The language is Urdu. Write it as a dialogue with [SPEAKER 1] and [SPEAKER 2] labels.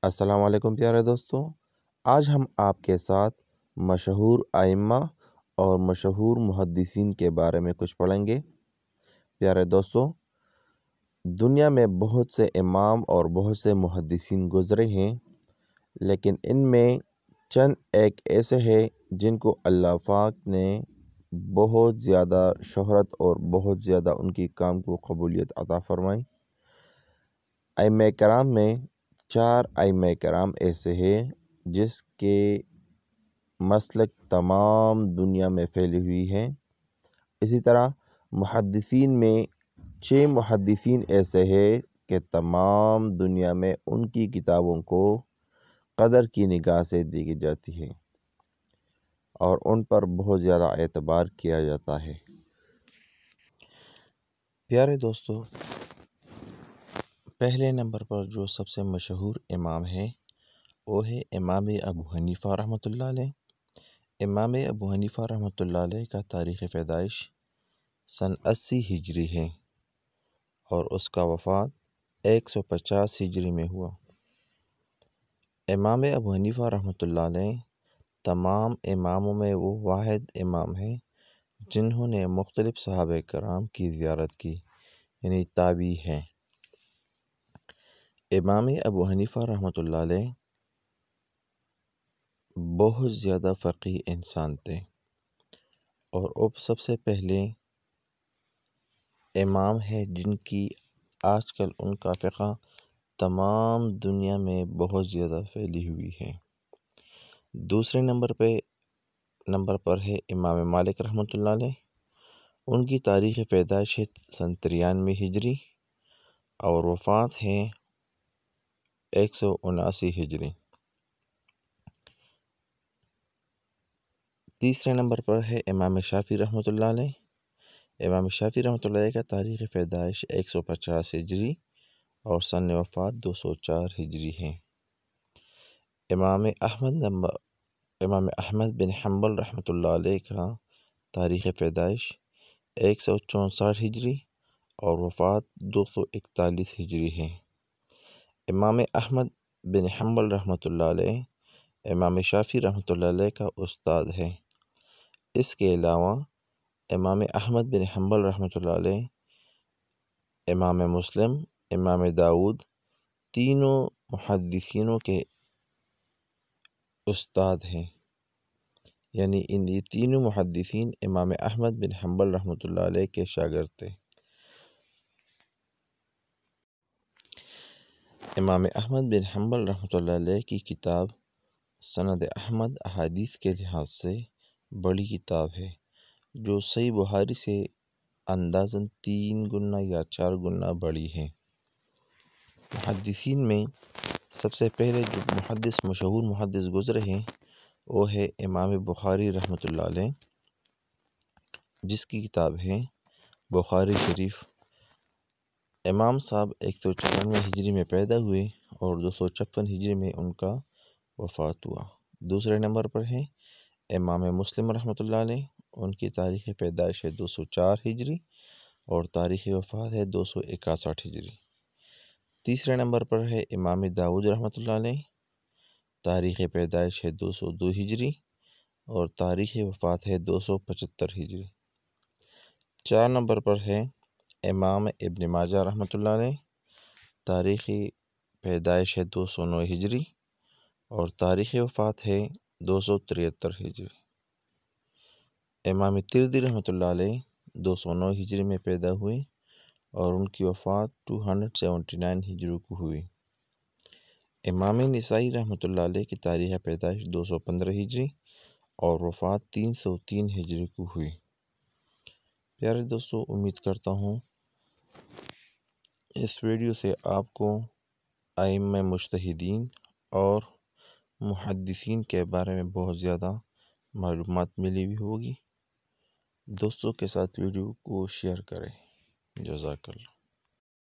[SPEAKER 1] السلام علیکم پیارے دوستوں، آج ہم آپ کے ساتھ مشہور ائمہ اور مشہور محدثین کے بارے میں کچھ پڑھیں گے۔ پیارے دوستوں، دنیا میں بہت سے امام اور بہت سے محدثین گزرے ہیں، لیکن ان میں چند ایک ایسے ہیں جن کو اللہ پاک نے بہت زیادہ شہرت اور بہت زیادہ ان کی کام کو قبولیت عطا فرمائی۔ ائمہ کرام میں 4 ائمہ کرام ایسے ہیں جس کے مسلک تمام دنیا میں پھیلی ہوئی ہیں۔ اسی طرح محدثین میں 6 محدثین ایسے ہیں کہ تمام دنیا میں ان کی کتابوں کو قدر کی نگاہ سے دیکھی جاتی ہے اور ان پر بہت زیادہ اعتبار کیا جاتا ہے۔ پیارے دوستو، پہلے نمبر پر جو سب سے مشہور امام ہے وہ ہے امام ابو حنیفہ رحمۃ اللہ علیہ۔ امام ابو حنیفہ رحمۃ اللہ علیہ کا تاریخ پیدائش سن 80 ہجری ہے اور اس کا وفات 150 ہجری میں ہوا۔ امام ابو حنیفہ رحمۃ اللہ علیہ تمام اماموں میں وہ واحد امام ہیں جنہوں نے مختلف صحابہ کرام کی زیارت کی، یعنی تابعی ہیں۔ امام ابو حنیفہ رحمۃ اللہ علیہ بہت زیادہ فقیہ انسان تھے اور اب سب سے پہلے امام ہے جن کی آج کل ان کا فقہ تمام دنیا میں بہت زیادہ پھیلی ہوئی ہے۔ دوسرے نمبر پر ہے امام مالک رحمۃ اللہ علیہ۔ ان کی تاریخ پیدائش ہے سن 93 ہجری اور وفات ہے 179 ہجری۔ تیسرے نمبر پر ہے امام شافعی رحمۃ اللہ علیہ۔ امام شافعی رحمۃ اللہ علیہ کا تاریخ پیدائش 150 ہجری اور سن وفات 204 ہجری ہے۔ امام احمد بن حنبل رحمۃ اللہ علیہ کا تاریخ پیدائش 164 ہجری اور وفات 241 ہجری ہے۔ امام احمد بن حنبل رحمۃ اللہ علیہ امام شافعی رحمۃ اللہ علیہ کا استاد ہے۔ اس کے علاوہ امام احمد بن حنبل رحمۃ اللہ علیہ امام مسلم، امام داؤد تینوں محدثینوں کے استاد ہیں، یعنی یہ تینوں محدثین امام احمد بن حنبل رحمۃ اللہ علیہ کے شاگرد تھے۔ امام احمد بن حنبل رحمۃ اللہ علیہ کی کتاب سند احمد احادیث کے لحاظ سے بڑی کتاب ہے، جو صحیح بخاری سے اندازاً 3 گنا یا 4 گنا بڑی ہے۔ محدثین میں سب سے پہلے جو مشہور محدث گزرے ہیں وہ ہے امام بخاری رحمۃ اللہ علیہ، جس کی کتاب ہے بخاری شریف۔ امام صاحب 194 ہجری میں پیدا ہوئے اور 256 ہجری میں ان کا وفات ہوا۔ دوسرے نمبر پر ہے امام مسلم رحمۃ اللہ علیہ۔ ان کی تاریخ پیدائش ہے 204 ہجری اور تاریخ وفات ہے 261 ہجری۔ تیسرے نمبر پر ہے امام داؤد رحمۃ اللہ علیہ۔ تاریخ پیدائش ہے 202 ہجری اور تاریخ وفات ہے 275 ہجری۔ 4 نمبر پر ہے امام ابن ماجہ رحمۃ اللہ علیہ۔ تاریخ پیدائش ہے 209 ہجری اور تاریخ وفات ہے 273 ہجری۔ امام ترمذی رحمۃ اللہ علیہ 209 ہجری میں پیدا ہوئے اور ان کی وفات 279 ہجری کو ہوئی۔ امام نسائی رحمۃ اللہ علیہ کی تاریخ پیدائش 215 ہجری اور وفات 303 ہجری کو ہوئی۔ پیارے دوستو، امید کرتا ہوں اس ویڈیو سے آپ کو ائمہ مجتہدین اور محدثین کے بارے میں بہت زیادہ معلومات ملی بھی ہوگی۔ دوستوں کے ساتھ ویڈیو کو شیئر کریں۔ جزاک اللہ۔